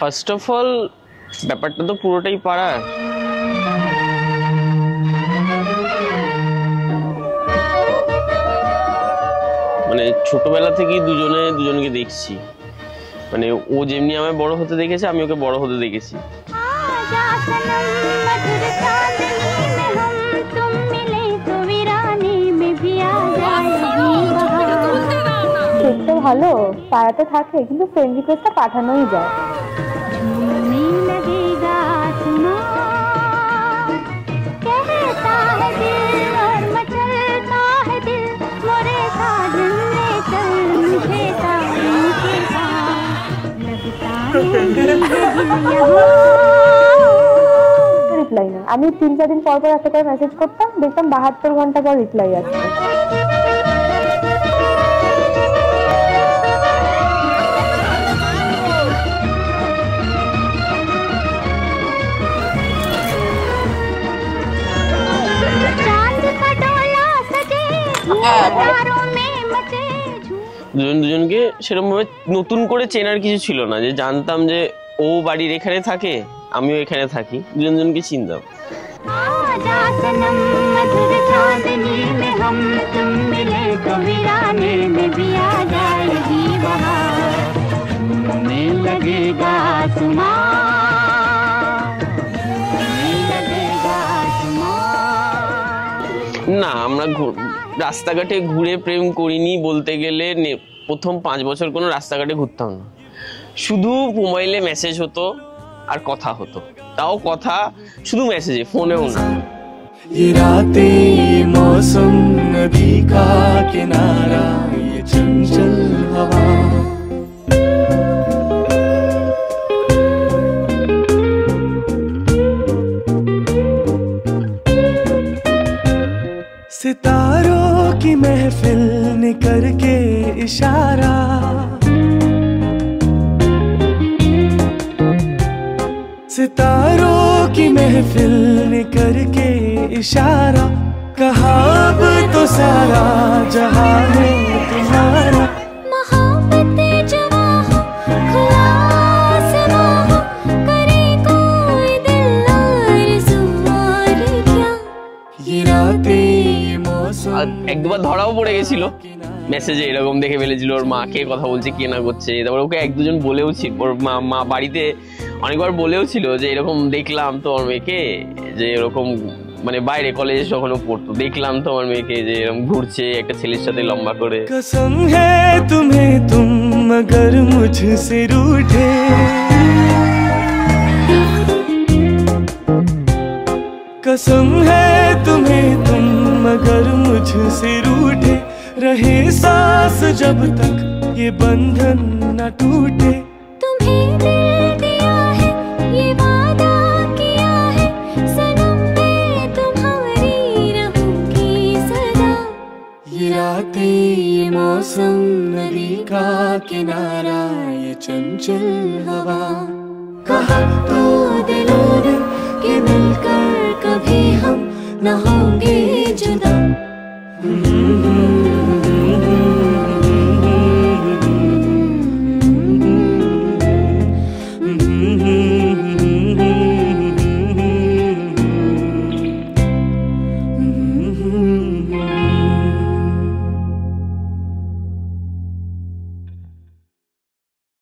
First of all ব্যাপারটা তো পুরোটাই পাড়ার। মানে ছোটবেলা থেকেই দুজনকে দেখছি, মানে ও যেমনি আমায় বড় হতে দেখেছে আমি ওকে বড় হতে দেখেছি। দেখতে ভালো, পাড়াতে থাকে কিন্তু ফ্রেন্ড রিকোয়েস্টটা পাঠানোই যায়। রিপ্লাই না, আমি 3-4 দিন পর একটা করে মেসেজ করতাম, দেখতাম 72 ঘন্টা পর রিপ্লাই আসছে। দুজনকে সেরকম ভাবে নতুন করে চেনার কিছু ছিল না, যে জানতাম যে ও বাড়ির এখানে থাকে আমিও এখানে থাকি, দুজনকে চিনতাম। না, আমরা রাস্তাঘাটে ঘুরে প্রেম করিনি বলতে গেলে। প্রথম 5 বছর কোনো রাস্তাঘাটে ঘুরতাম না, শুধু মোবাইলে মেসেজ হতো আর কথা হতো, তাও কথা শুধু মেসেজে, ফোনেও না। ये रातें ये मौसम नदी का किनारा ये चंचल हवा सितारों की महफिल ने करके इशारा सितारों की महफिल ने करके इशारा कहा अब तो सारा जहां है तुम्हारा मोहब्बतें जवां हो खुला आसमां हो करे कोई दिल आरज़ू और क्या ये रातें ये मौसम। এক দুবার ধরাও পড়ে গেছিল মেসেজে, এরকম দেখে ফেলেছিল ওর মাকে কথা বলছে কে না করছে। তারপর ওকে 1-2 জন বলেও ছিল, ওর মা বাড়িতে অনেকবার বলেও ছিল যে এরকম দেখলাম তো আমার মেয়েকে, যে এরকম মানে বাইরে কলেজে যখন পড়তো দেখলাম তো আমার মেয়েকে যে এরকম ঘুরছে একটা ছেলের সাথে লম্বা করে। कसम है तुम्हें तुम मगर मुझसे रूठे कसम है तुम्हें तुम मगर मुझसे रूठे रहे सांस जब तक ये बंधन न टूटे तुम्हें दिल दिया है ये वादा किया है सनम मैं तुम्हारी रहूंगी सदा ये रातें ये मौसम नदी का किनारा ये चंचल हवा कहा तो दिलों ने कि मिलकर कभी हम न होंगे जुदा